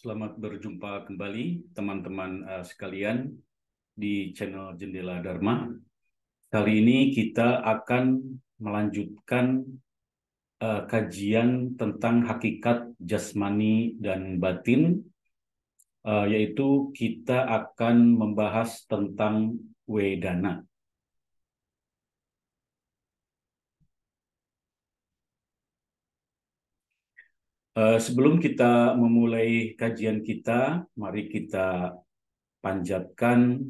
Selamat berjumpa kembali teman-teman sekalian di channel Jendela Dharma. Kali ini kita akan melanjutkan kajian tentang hakikat jasmani dan batin, yaitu kita akan membahas tentang Wedana. Sebelum kita memulai kajian kita, mari kita panjatkan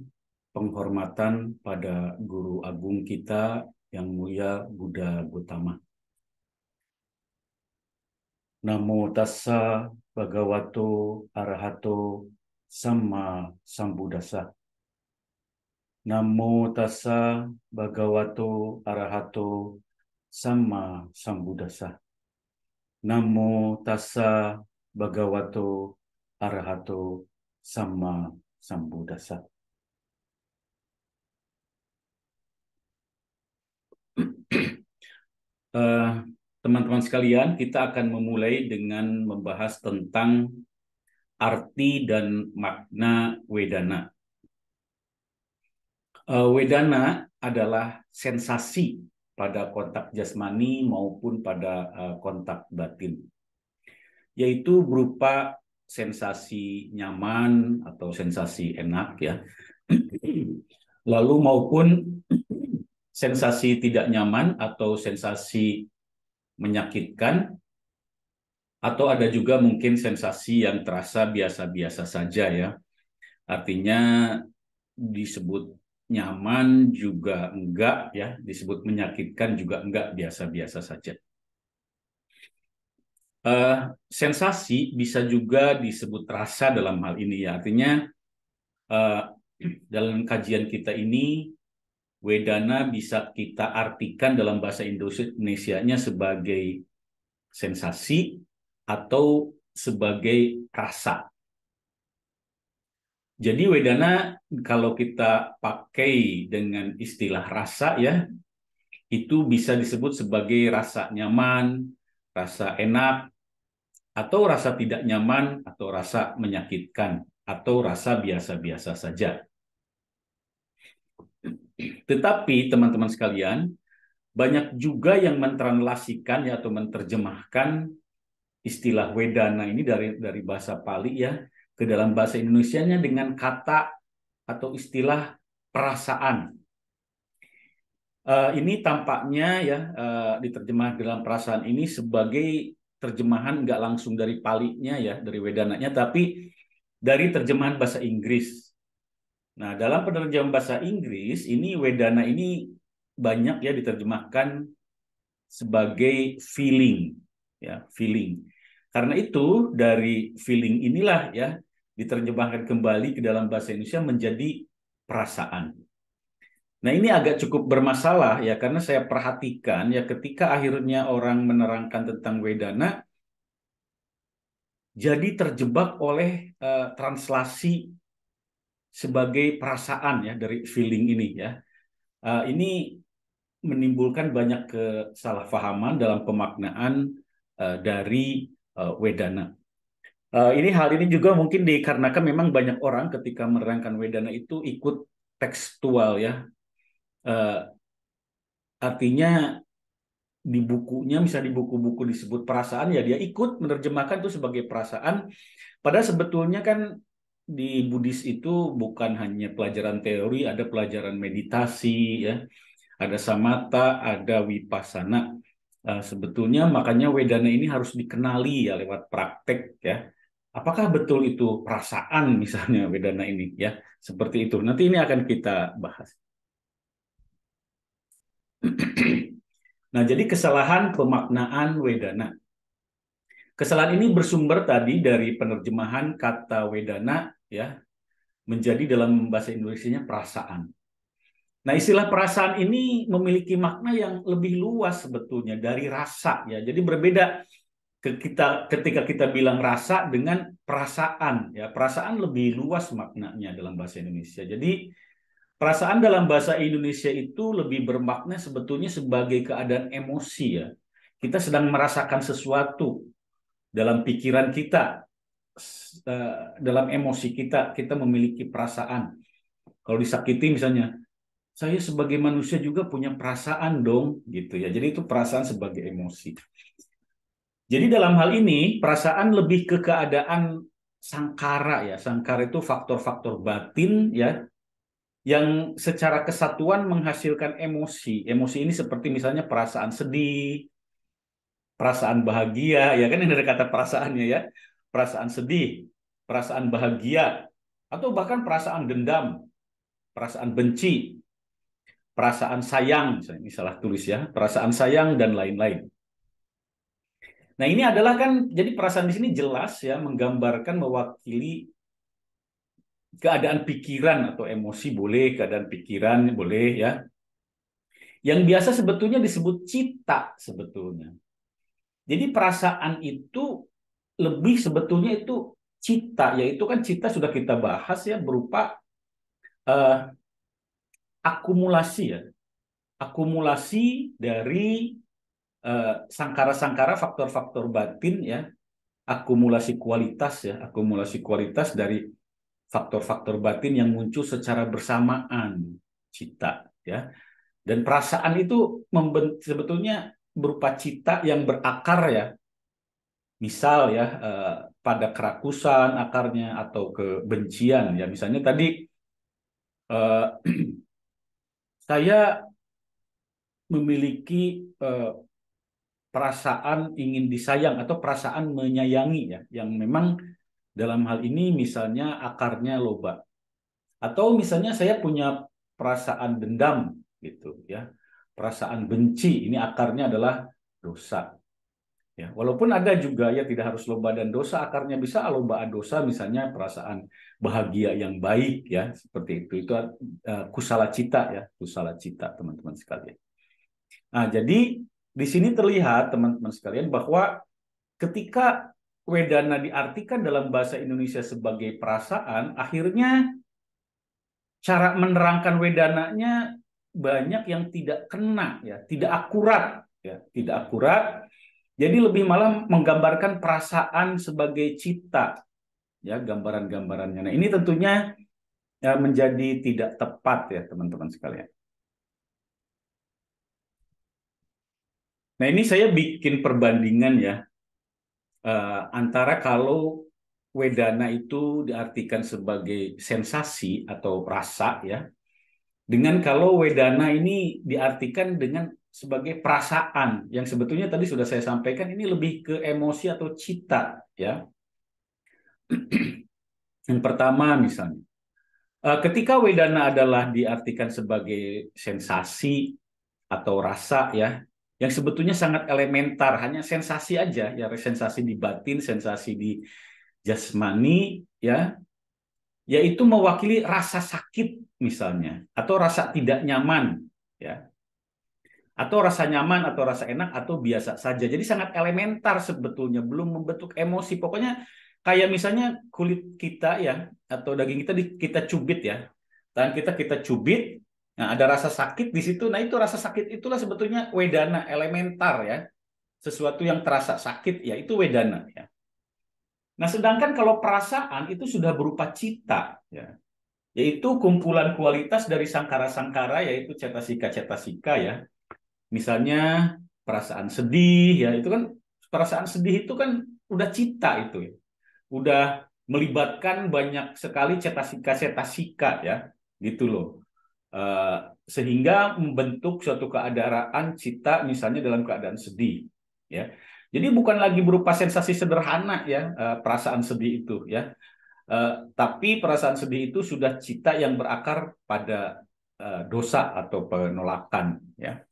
penghormatan pada guru agung kita yang mulia Buddha Gautama. Namo tassa bhagavato arahato samma sambuddhassa. Namo tassa bhagavato arahato samma sambuddhassa. Namo tassa bhagavato arahato samma sambuddhassa. Teman-teman sekalian, kita akan memulai dengan membahas tentang arti dan makna Wedana. Wedana adalah sensasi pada kontak jasmani maupun pada kontak batin, yaitu berupa sensasi nyaman atau sensasi enak ya, lalu maupun sensasi tidak nyaman atau sensasi menyakitkan, atau ada juga mungkin sensasi yang terasa biasa-biasa saja ya. Artinya disebut nyaman juga enggak ya, disebut menyakitkan juga enggak, biasa-biasa saja. Sensasi bisa juga disebut rasa dalam hal ini ya. Artinya dalam kajian kita ini Wedana bisa kita artikan dalam bahasa Indonesianya sebagai sensasi atau sebagai rasa. Jadi Wedana kalau kita pakai dengan istilah rasa ya, itu bisa disebut sebagai rasa nyaman, rasa enak, atau rasa tidak nyaman, atau rasa menyakitkan, atau rasa biasa-biasa saja. Tetapi teman-teman sekalian, banyak juga yang mentranslasikan ya, atau menerjemahkan istilah Wedana ini dari bahasa Pali ya ke dalam bahasa Indonesianya dengan kata atau istilah perasaan. Ini tampaknya ya diterjemah dalam perasaan ini sebagai terjemahan nggak langsung dari Palinya ya, dari Wedananya, tapi dari terjemahan bahasa Inggris. Nah, dalam penerjemahan bahasa Inggris ini Wedana ini banyak ya diterjemahkan sebagai feeling ya, feeling. Karena itu dari feeling inilah ya diterjemahkan kembali ke dalam bahasa Indonesia menjadi perasaan. Nah, ini agak cukup bermasalah ya, karena saya perhatikan ya ketika akhirnya orang menerangkan tentang Wedana jadi terjebak oleh translasi sebagai perasaan ya dari feeling ini ya. Ini menimbulkan banyak kesalahpahaman dalam pemaknaan dari Wedana. Hal ini juga mungkin dikarenakan memang banyak orang ketika menerangkan Wedana itu ikut tekstual ya. Artinya di bukunya, misalnya di buku-buku disebut perasaan ya dia ikut menerjemahkan itu sebagai perasaan. Padahal sebetulnya kan di Buddhis itu bukan hanya pelajaran teori, ada pelajaran meditasi ya, ada samatha, ada vipassana. Sebetulnya makanya Wedana ini harus dikenali ya lewat praktek ya. Apakah betul itu perasaan misalnya Wedana ini ya? Seperti itu. Nanti ini akan kita bahas. Nah, jadi kesalahan pemaknaan Wedana. Kesalahan ini bersumber tadi dari penerjemahan kata Wedana ya menjadi dalam bahasa Indonesianya perasaan. Nah, istilah perasaan ini memiliki makna yang lebih luas sebetulnya dari rasa ya. Jadi berbeda ketika kita bilang rasa dengan perasaan ya. Perasaan lebih luas maknanya dalam bahasa Indonesia. Jadi perasaan dalam bahasa Indonesia itu lebih bermakna sebetulnya sebagai keadaan emosi ya. Kita sedang merasakan sesuatu dalam pikiran kita. dalam emosi kita memiliki perasaan. Kalau disakiti misalnya, saya sebagai manusia juga punya perasaan dong, gitu ya. Jadi itu perasaan sebagai emosi. Jadi dalam hal ini perasaan lebih ke keadaan sangkara ya. Sangkara itu faktor-faktor batin ya yang secara kesatuan menghasilkan emosi. Emosi ini seperti misalnya perasaan sedih, perasaan bahagia, ya kan ini dari kata perasaannya ya. Perasaan sedih, perasaan bahagia, atau bahkan perasaan dendam, perasaan benci, perasaan sayang, misalnya salah tulis ya, perasaan sayang dan lain-lain. Nah ini adalah kan, jadi perasaan di sini jelas ya, menggambarkan mewakili keadaan pikiran atau emosi boleh, keadaan pikiran boleh ya. Yang biasa sebetulnya disebut cita sebetulnya. Jadi perasaan itu lebih sebetulnya itu cita, yaitu kan cita sudah kita bahas ya berupa eh, akumulasi ya, akumulasi dari sangkara-sangkara faktor-faktor batin ya, akumulasi kualitas dari faktor-faktor batin yang muncul secara bersamaan cita ya. Dan perasaan itu sebetulnya berupa cita yang berakar ya. Misal ya pada kerakusan akarnya atau kebencian ya. Misalnya tadi eh, saya memiliki perasaan ingin disayang atau perasaan menyayangi ya, yang memang dalam hal ini misalnya akarnya loba. Atau misalnya saya punya perasaan dendam gitu ya. Perasaan benci ini akarnya adalah dosa. Ya, walaupun ada juga ya tidak harus loba dan dosa, akarnya bisa loba dosa misalnya perasaan bahagia yang baik ya, seperti itu. Itu kusala cita ya, kusala cita teman-teman sekalian. Nah, jadi di sini terlihat teman-teman sekalian bahwa ketika wedana diartikan dalam bahasa Indonesia sebagai perasaan, akhirnya cara menerangkan wedananya banyak yang tidak kena ya, tidak akurat ya, tidak akurat. Jadi lebih malah menggambarkan perasaan sebagai cita ya, gambaran-gambarannya. Nah, ini tentunya ya, menjadi tidak tepat ya teman-teman sekalian. Nah, ini saya bikin perbandingan ya antara kalau wedana itu diartikan sebagai sensasi atau rasa ya, dengan kalau wedana ini diartikan dengan sebagai perasaan yang sebetulnya tadi sudah saya sampaikan ini lebih ke emosi atau cita ya. Yang pertama misalnya, ketika wedana adalah diartikan sebagai sensasi atau rasa ya, yang sebetulnya sangat elementar, hanya sensasi aja ya, sensasi di batin, sensasi di jasmani ya, yaitu mewakili rasa sakit misalnya atau rasa tidak nyaman ya, atau rasa nyaman atau rasa enak atau biasa saja. Jadi sangat elementar sebetulnya, belum membentuk emosi. Pokoknya kayak misalnya kulit kita ya atau daging kita kita cubit ya. Tangan kita cubit, nah ada rasa sakit di situ. Nah, itu rasa sakit itulah sebetulnya wedana elementar ya. Sesuatu yang terasa sakit ya itu wedana ya. Nah, sedangkan kalau perasaan itu sudah berupa cita ya. Yaitu kumpulan kualitas dari sangkara-sangkara yaitu cetasika-cetasika ya. Misalnya perasaan sedih ya, itu kan perasaan sedih itu kan udah cita itu ya. Udah melibatkan banyak sekali cetasika-cetasika ya, gitu loh. Sehingga membentuk suatu keadaan cita misalnya dalam keadaan sedih ya. Jadi bukan lagi berupa sensasi sederhana ya, perasaan sedih itu ya. Tapi perasaan sedih itu sudah cita yang berakar pada dosa atau penolakan ya.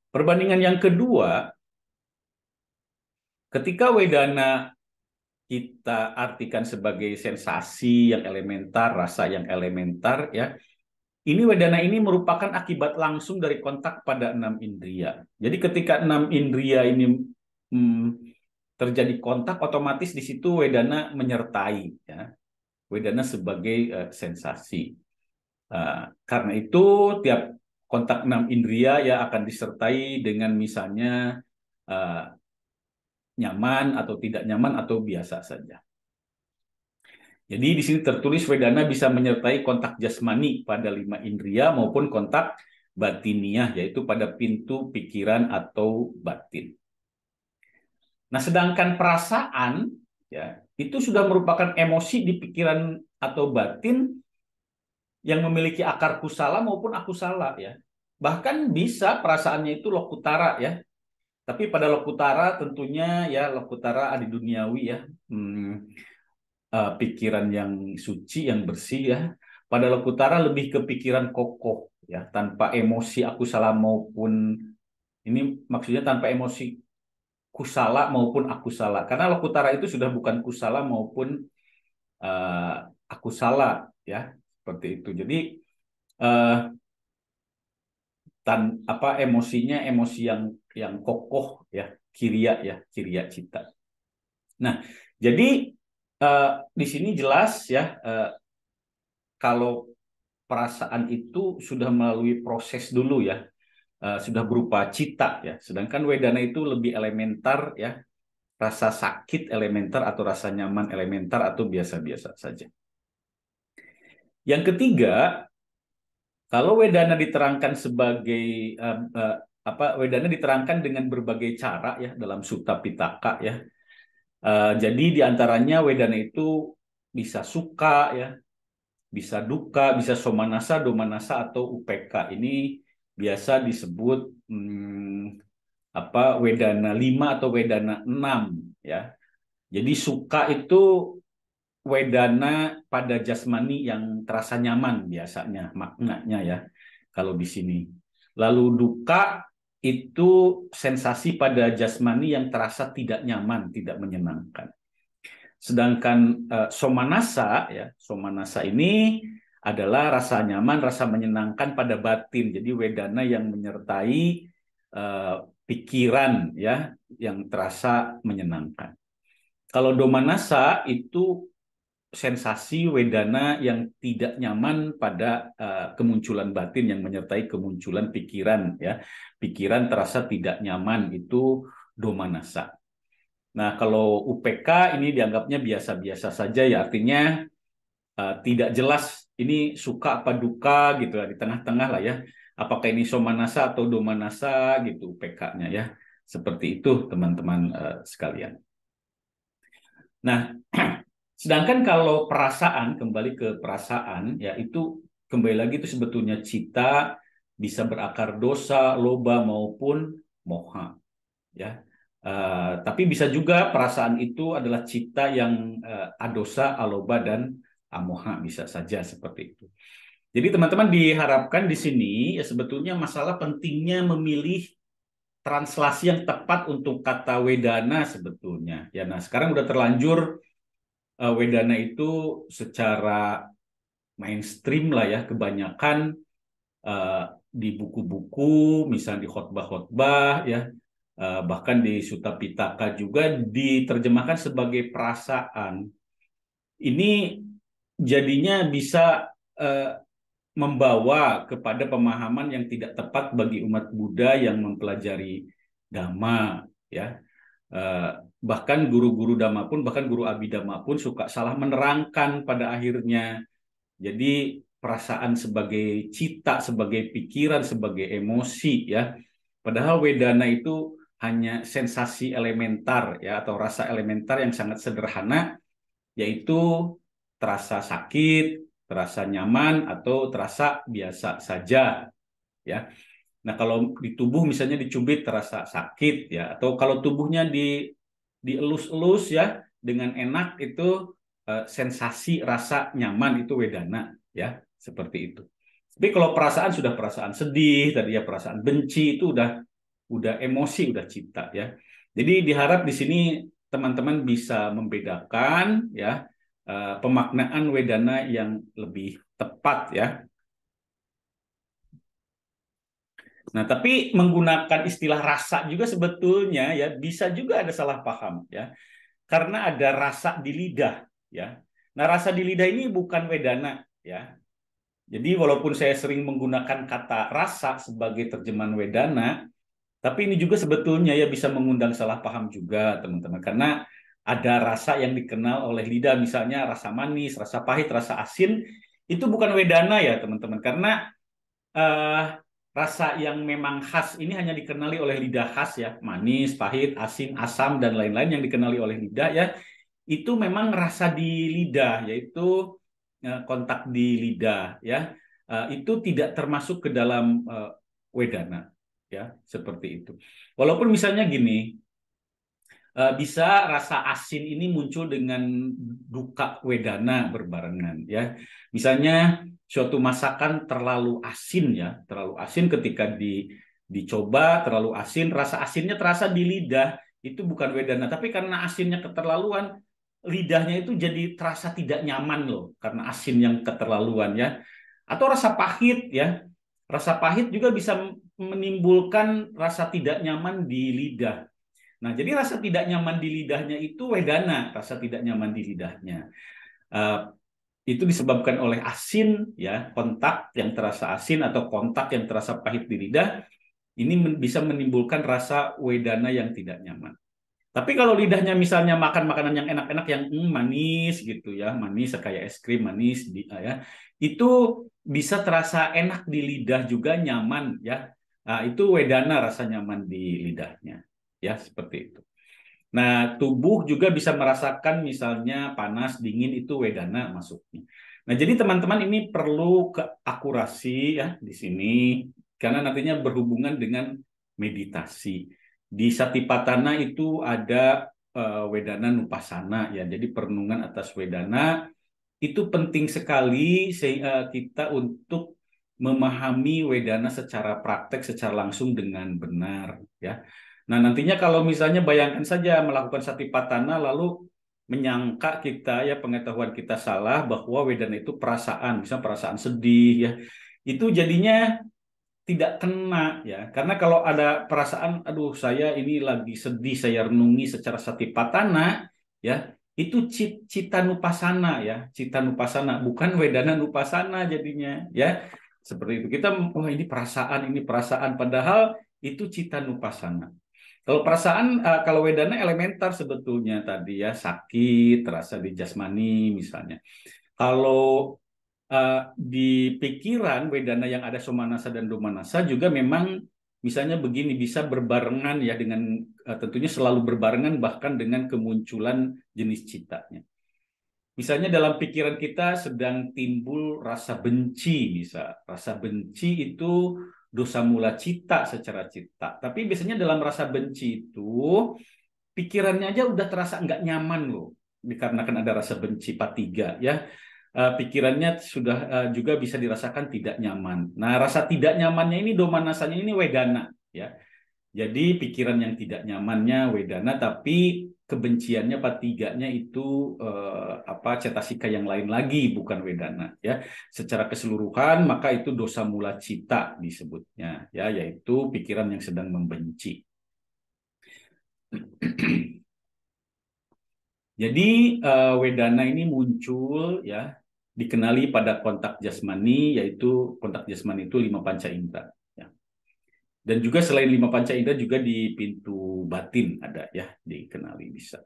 Perbandingan yang kedua, ketika wedana kita artikan sebagai sensasi yang elementar, rasa yang elementar, ya, ini wedana ini merupakan akibat langsung dari kontak pada enam indria. Jadi ketika enam indria ini hmm, terjadi kontak, otomatis di situ wedana menyertai, ya, wedana sebagai sensasi. Karena itu tiap kontak enam indria ya akan disertai dengan misalnya uh, nyaman atau tidak nyaman atau biasa saja. Jadi di sini tertulis Vedana bisa menyertai kontak jasmani pada 5 indria maupun kontak batiniah, yaitu pada pintu pikiran atau batin. Nah, sedangkan perasaan ya itu sudah merupakan emosi di pikiran atau batin yang memiliki akar kusala maupun akusala ya. Bahkan bisa perasaannya itu lokutara ya. Tapi pada lokutara tentunya ya lokutara adi duniawi ya. Pikiran yang suci, yang bersih ya. Pada lokutara lebih ke pikiran kokoh ya, tanpa emosi akusala maupun ini maksudnya tanpa emosi kusala maupun akusala. Karena lokutara itu sudah bukan kusala maupun uh, akusala ya, seperti itu. Jadi uh, emosinya emosi yang kokoh ya, kiriya cita. Nah, jadi di sini jelas ya kalau perasaan itu sudah melalui proses dulu ya, sudah berupa cita ya. Sedangkan Wedana itu lebih elementar ya, rasa sakit elementar atau rasa nyaman elementar atau biasa-biasa saja. Yang ketiga, kalau Wedana diterangkan sebagai Wedana diterangkan dengan berbagai cara ya dalam Sutta Pitaka ya. Jadi diantaranya Wedana itu bisa suka ya, bisa duka, bisa somanasa, domanasa atau UPK. Ini biasa disebut Wedana 5 atau Wedana 6 ya. Jadi suka itu Wedana pada jasmani yang terasa nyaman biasanya maknanya ya kalau di sini. Lalu duka itu sensasi pada jasmani yang terasa tidak nyaman, tidak menyenangkan. Sedangkan somanasa ya, somanasa ini adalah rasa nyaman, rasa menyenangkan pada batin. Jadi Wedana yang menyertai pikiran ya yang terasa menyenangkan. Kalau domanasa itu sensasi Wedana yang tidak nyaman pada kemunculan batin yang menyertai kemunculan pikiran ya. Pikiran terasa tidak nyaman itu domanasa. Nah, kalau UPK ini dianggapnya biasa-biasa saja ya, artinya tidak jelas ini suka apa duka gitu ya, di tengah-tengah lah ya. Apakah ini somanasa atau domanasa gitu UPK-nya ya. Seperti itu teman-teman sekalian. Nah, sedangkan kalau perasaan, kembali ke perasaan, ya itu kembali lagi itu sebetulnya cita bisa berakar dosa, loba maupun moha. Ya, tapi bisa juga perasaan itu adalah cita yang adosa, aloba dan amoha bisa saja seperti itu. Jadi teman-teman diharapkan di sini ya sebetulnya masalah pentingnya memilih translasi yang tepat untuk kata wedana sebetulnya. Ya, nah sekarang udah terlanjur Wedana itu secara mainstream lah ya, kebanyakan di buku-buku, misalnya di khotbah-khotbah ya, bahkan di Sutta Pitaka juga diterjemahkan sebagai perasaan. Ini jadinya bisa membawa kepada pemahaman yang tidak tepat bagi umat Buddha yang mempelajari Dhamma ya. Bahkan guru-guru Dhamma pun, bahkan guru Abhidhamma pun suka salah menerangkan pada akhirnya. Jadi perasaan sebagai cita, sebagai pikiran, sebagai emosi ya. Padahal Wedana itu hanya sensasi elementar ya atau rasa elementar yang sangat sederhana, yaitu terasa sakit, terasa nyaman atau terasa biasa saja ya. Nah, kalau di tubuh misalnya dicubit terasa sakit ya, atau kalau tubuhnya dielus-elus ya dengan enak itu sensasi rasa nyaman itu wedana ya, seperti itu. Tapi kalau perasaan sudah perasaan sedih, tadi ya perasaan benci itu udah emosi, udah cita ya. Jadi diharap di sini teman-teman bisa membedakan ya pemaknaan wedana yang lebih tepat ya. Nah, tapi menggunakan istilah rasa juga sebetulnya ya bisa juga ada salah paham ya. Karena ada rasa di lidah ya. Nah, rasa di lidah ini bukan wedana ya. Jadi walaupun saya sering menggunakan kata rasa sebagai terjemahan wedana, Tapi ini juga sebetulnya ya bisa mengundang salah paham juga teman-teman, karena ada rasa yang dikenal oleh lidah, misalnya rasa manis, rasa pahit, rasa asin, itu bukan wedana ya teman-teman, karena eh, rasa yang memang khas ini hanya dikenali oleh lidah khas ya, manis, pahit, asin, asam, dan lain-lain yang dikenali oleh lidah ya, itu memang rasa di lidah, yaitu kontak di lidah ya. Itu tidak termasuk ke dalam wedana ya, seperti itu. Walaupun misalnya gini, bisa rasa asin ini muncul dengan duka wedana berbarengan ya. Misalnya suatu masakan terlalu asin ya, terlalu asin ketika dicoba terlalu asin, rasa asinnya terasa di lidah, itu bukan wedana, tapi karena asinnya keterlaluan, lidahnya itu jadi terasa tidak nyaman loh karena asin yang keterlaluan ya. Atau rasa pahit ya. Rasa pahit juga bisa menimbulkan rasa tidak nyaman di lidah. Nah, jadi rasa tidak nyaman di lidahnya itu wedana, rasa tidak nyaman di lidahnya. Uh, itu disebabkan oleh asin, ya, kontak yang terasa asin atau kontak yang terasa pahit di lidah. Ini bisa menimbulkan rasa wedana yang tidak nyaman. Tapi kalau lidahnya misalnya makan makanan yang enak-enak yang manis gitu ya, manis kayak es krim manis ya, itu bisa terasa enak di lidah juga nyaman ya. Nah, itu wedana rasa nyaman di lidahnya. Ya, seperti itu. Nah, tubuh juga bisa merasakan misalnya panas, dingin itu wedana masuknya. Nah, jadi teman-teman ini perlu keakurasi ya di sini karena nantinya berhubungan dengan meditasi. Di Satipatthana itu ada wedana nupasana ya. Jadi perenungan atas wedana itu penting sekali kita untuk memahami wedana secara praktek, secara langsung dengan benar ya. Nah, nantinya kalau misalnya bayangkan saja melakukan satipatthana lalu menyangka kita ya pengetahuan kita salah bahwa wedana itu perasaan, misalnya perasaan sedih ya. Itu jadinya tidak kena ya. Karena kalau ada perasaan aduh saya ini lagi sedih, saya renungi secara satipatthana ya, itu cita nupasana ya, cita nupasana bukan wedana nupasana jadinya ya. Seperti itu. Kita wah ini perasaan padahal itu cita nupasana. Kalau perasaan, kalau wedana elementar sebetulnya tadi ya, sakit, terasa di jasmani misalnya. Kalau di pikiran wedana yang ada somanasa dan domanasa juga memang misalnya begini bisa berbarengan ya dengan tentunya selalu berbarengan bahkan dengan kemunculan jenis citanya. Misalnya dalam pikiran kita sedang timbul rasa benci, rasa benci itu dosa mula cita secara cita. Tapi biasanya dalam rasa benci itu pikirannya aja udah terasa nggak nyaman loh, dikarenakan ada rasa benci patiga ya. Pikirannya sudah juga bisa dirasakan tidak nyaman. Nah, rasa tidak nyamannya ini domanasanya ini wedana ya. Jadi pikiran yang tidak nyamannya wedana, tapi kebenciannya patiganya itu cetasika yang lain lagi, bukan wedana ya. Secara keseluruhan maka itu dosa mula cita disebutnya ya, yaitu pikiran yang sedang membenci. Jadi wedana ini muncul ya, dikenali pada kontak jasmani, yaitu kontak jasmani itu 5 panca indera. Ya. Dan juga selain 5 panca indera juga di pintu batin ada ya, dikenali bisa.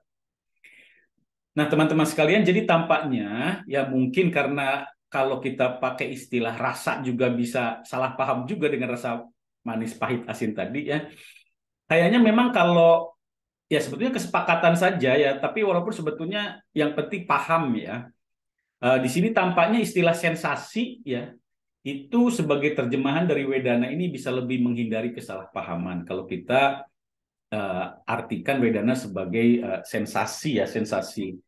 Nah teman-teman sekalian, jadi tampaknya ya mungkin karena kalau kita pakai istilah rasa juga bisa salah paham juga dengan rasa manis, pahit, asin tadi ya. Kayaknya memang kalau ya sebetulnya kesepakatan saja ya, tapi walaupun sebetulnya yang penting paham ya. Di sini tampaknya istilah sensasi ya itu sebagai terjemahan dari Wedana ini bisa lebih menghindari kesalahpahaman kalau kita artikan Wedana sebagai sensasi ya, sensasi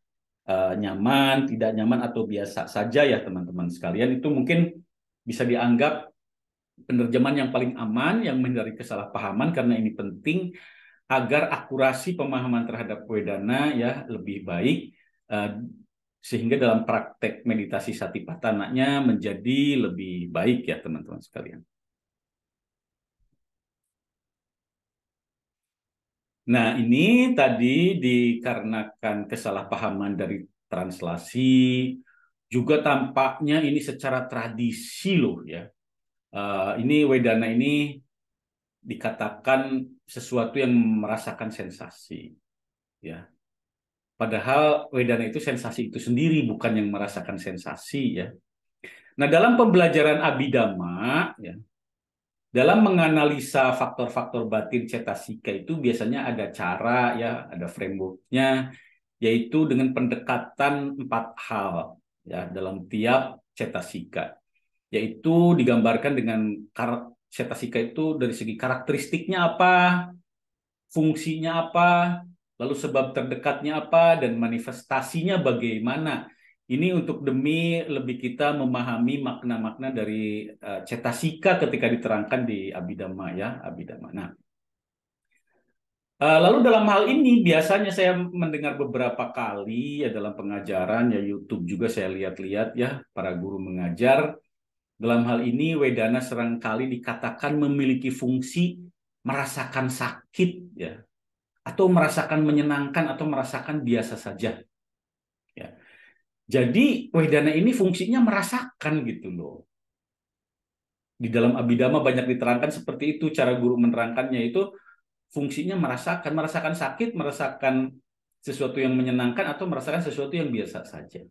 nyaman, tidak nyaman atau biasa saja ya teman-teman sekalian, itu mungkin bisa dianggap penerjemahan yang paling aman yang menghindari kesalahpahaman karena ini penting agar akurasi pemahaman terhadap Wedana ya lebih baik sehingga dalam praktek meditasi satipatthana-nya menjadi lebih baik ya teman-teman sekalian. Nah, ini tadi dikarenakan kesalahpahaman dari translasi, juga tampaknya ini secara tradisi loh ya. Ini Wedana ini dikatakan sesuatu yang merasakan sensasi, ya. Padahal wedana itu sensasi itu sendiri, bukan yang merasakan sensasi, ya. Nah, dalam pembelajaran Abhidhamma, ya, dalam menganalisa faktor-faktor batin cetasika itu biasanya ada cara, ya, ada frameworknya, yaitu dengan pendekatan 4 hal, ya, dalam tiap cetasika, yaitu digambarkan dengan cetasika itu dari segi karakteristiknya apa, fungsinya apa, lalu sebab terdekatnya apa, dan manifestasinya bagaimana. Ini untuk demi lebih kita memahami makna-makna dari cetasika ketika diterangkan di Abhidhamma, ya, Abhidhamma. Nah, lalu dalam hal ini biasanya saya mendengar beberapa kali ya dalam pengajaran, ya, YouTube juga saya lihat-lihat, ya, para guru mengajar. Dalam hal ini wedana seringkali dikatakan memiliki fungsi merasakan sakit, ya, atau merasakan menyenangkan atau merasakan biasa saja, ya. Jadi wedana ini fungsinya merasakan gitu loh. Di dalam Abhidhamma banyak diterangkan seperti itu, cara guru menerangkannya itu fungsinya merasakan sakit, merasakan sesuatu yang menyenangkan atau merasakan sesuatu yang biasa saja.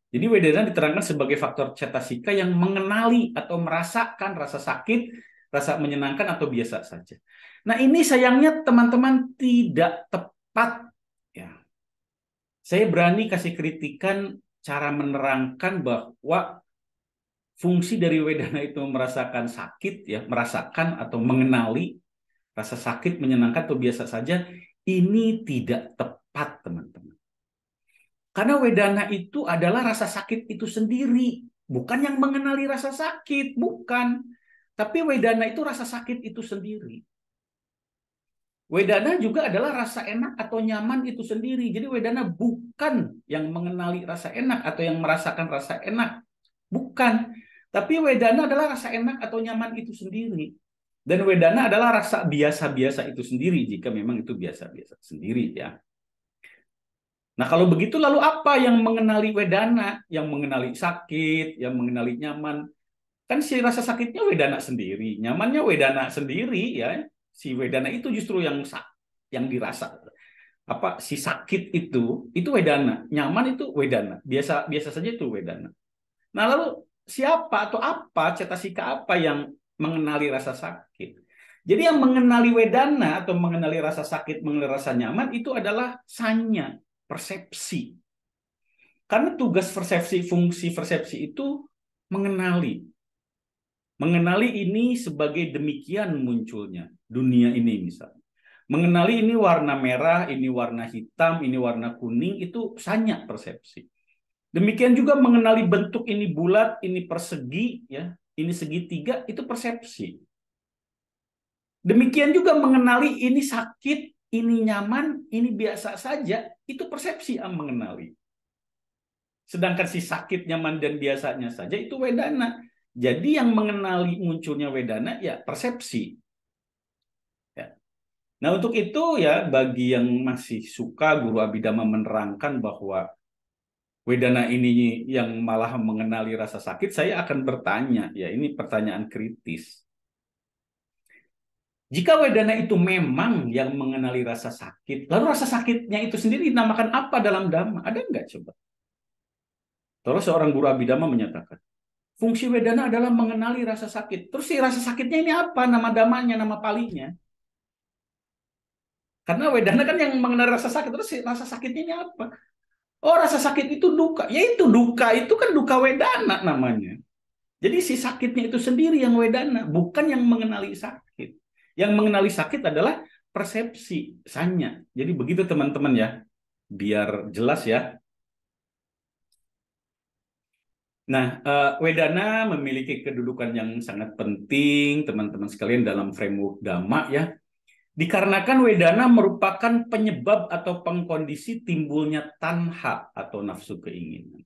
Jadi wedana diterangkan sebagai faktor cetasika yang mengenali atau merasakan rasa sakit, rasa menyenangkan atau biasa saja. Nah, ini sayangnya teman-teman tidak tepat, ya. Saya berani kasih kritikan cara menerangkan bahwa fungsi dari wedana itu merasakan sakit, ya, merasakan atau mengenali rasa sakit, menyenangkan atau biasa saja. Ini tidak tepat, teman-teman. Karena wedana itu adalah rasa sakit itu sendiri, bukan yang mengenali rasa sakit, bukan. Tapi wedana itu rasa sakit itu sendiri. Wedana juga adalah rasa enak atau nyaman itu sendiri. Jadi wedana bukan yang mengenali rasa enak atau yang merasakan rasa enak. Bukan. Tapi wedana adalah rasa enak atau nyaman itu sendiri. Dan wedana adalah rasa biasa-biasa itu sendiri, jika memang itu biasa-biasa sendiri, ya. Nah, kalau begitu lalu apa yang mengenali wedana? Yang mengenali sakit, yang mengenali nyaman. Kan si rasa sakitnya wedana sendiri, nyamannya wedana sendiri, ya. Si wedana itu justru yang dirasa. Apa si sakit itu wedana, nyaman itu wedana, biasa biasa saja itu wedana. Nah, lalu siapa atau apa cetasika apa yang mengenali rasa sakit? Jadi yang mengenali wedana atau mengenali rasa sakit, mengenali rasa nyaman itu adalah sanya, persepsi. Karena tugas persepsi, fungsi persepsi itu mengenali. Mengenali ini sebagai demikian munculnya dunia ini misalnya. Mengenali ini warna merah, ini warna hitam, ini warna kuning, itu sanya persepsi. Demikian juga mengenali bentuk ini bulat, ini persegi, ya, ini segitiga, itu persepsi. Demikian juga mengenali ini sakit, ini nyaman, ini biasa saja, itu persepsi yang mengenali. Sedangkan si sakit, nyaman, dan biasanya saja itu wedana. Jadi yang mengenali munculnya wedana ya persepsi. Ya. Nah, untuk itu, ya, bagi yang masih suka guru Abhidhamma menerangkan bahwa wedana ini yang malah mengenali rasa sakit, saya akan bertanya, ya, ini pertanyaan kritis. Jika wedana itu memang yang mengenali rasa sakit, lalu rasa sakitnya itu sendiri dinamakan apa dalam Dhamma? Ada nggak coba? Terus seorang guru Abhidhamma menyatakan, fungsi wedana adalah mengenali rasa sakit. Terus si rasa sakitnya ini apa? Nama damanya, nama palinya. Karena wedana kan yang mengenali rasa sakit. Terus si rasa sakitnya ini apa? Oh, rasa sakit itu duka. Ya itu duka, itu kan duka wedana namanya. Jadi si sakitnya itu sendiri yang wedana, bukan yang mengenali sakit. Yang mengenali sakit adalah persepsi, sanya. Jadi begitu teman-teman, ya. Biar jelas, ya. Nah, wedana memiliki kedudukan yang sangat penting, teman-teman sekalian, dalam framework Dhamma, ya. Dikarenakan wedana merupakan penyebab atau pengkondisi timbulnya tanha atau nafsu keinginan.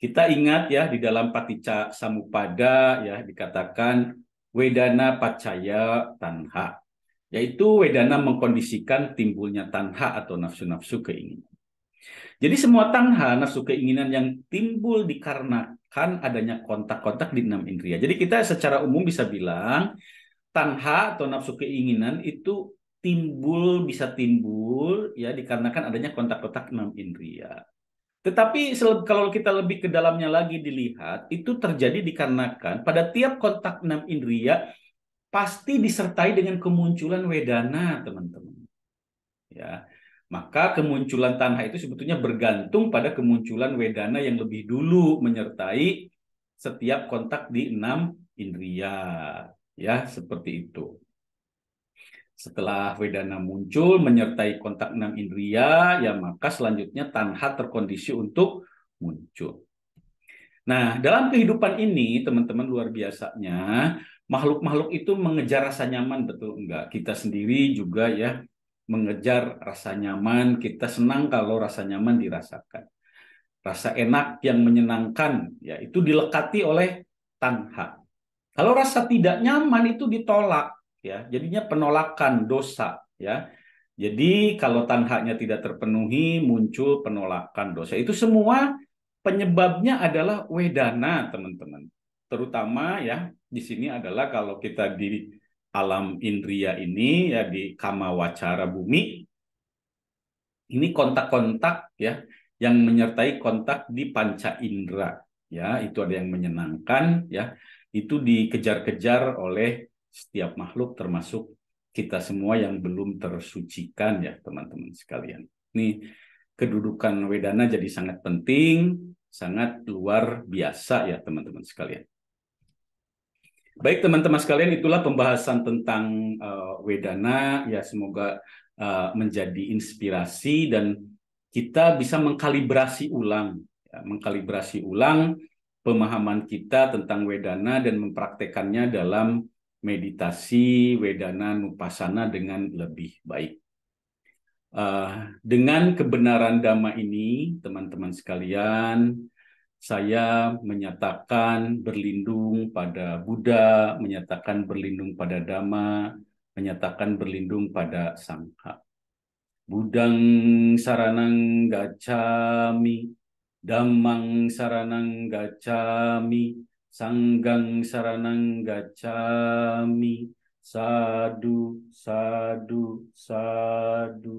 Kita ingat, ya, di dalam Paticca Samuppada, ya, dikatakan wedana paccaya tanha, yaitu wedana mengkondisikan timbulnya tanha atau nafsu-nafsu keinginan. Jadi semua tanha, nafsu keinginan yang timbul dikarenakan adanya kontak-kontak di 6 indria. Jadi kita secara umum bisa bilang tanha atau nafsu keinginan itu bisa timbul ya dikarenakan adanya kontak-kontak enam indria. Tetapi kalau kita lebih ke dalamnya lagi dilihat, itu terjadi dikarenakan pada tiap kontak enam indria pasti disertai dengan kemunculan wedana, teman-teman. Ya, maka kemunculan tanha itu sebetulnya bergantung pada kemunculan wedana yang lebih dulu menyertai setiap kontak di enam indria. Ya, seperti itu. Setelah wedana muncul menyertai kontak enam indria, ya maka selanjutnya tanha terkondisi untuk muncul. Nah, dalam kehidupan ini, teman-teman, luar biasanya, makhluk-makhluk itu mengejar rasa nyaman, betul enggak? Kita sendiri juga ya mengejar rasa nyaman, kita senang kalau rasa nyaman dirasakan. Rasa enak yang menyenangkan, ya itu dilekati oleh tanha. Kalau rasa tidak nyaman itu ditolak, ya jadinya penolakan dosa, ya. Jadi kalau tanhanya tidak terpenuhi muncul penolakan dosa. Itu semua penyebabnya adalah wedana, teman-teman. Terutama ya di sini adalah kalau kita di alam indria ini ya di kama wacara bumi, ini kontak-kontak ya yang menyertai kontak di panca indera, ya itu ada yang menyenangkan, ya itu dikejar-kejar oleh setiap makhluk termasuk kita semua yang belum tersucikan ya teman-teman sekalian. Ini kedudukan wedana jadi sangat penting, sangat luar biasa ya teman-teman sekalian. Baik teman-teman sekalian, itulah pembahasan tentang wedana ya, semoga menjadi inspirasi dan kita bisa mengkalibrasi ulang, ya, mengkalibrasi ulang pemahaman kita tentang wedana dan mempraktekannya dalam meditasi wedana nupassana dengan lebih baik. Dengan kebenaran Dhamma ini, teman-teman sekalian, saya menyatakan berlindung pada Buddha, menyatakan berlindung pada Dhamma, menyatakan berlindung pada Sangha. Budang saranang gacchami, Dhammang saranang gacchami, Sanggang saranang gacchami, sadu, sadu, sadu.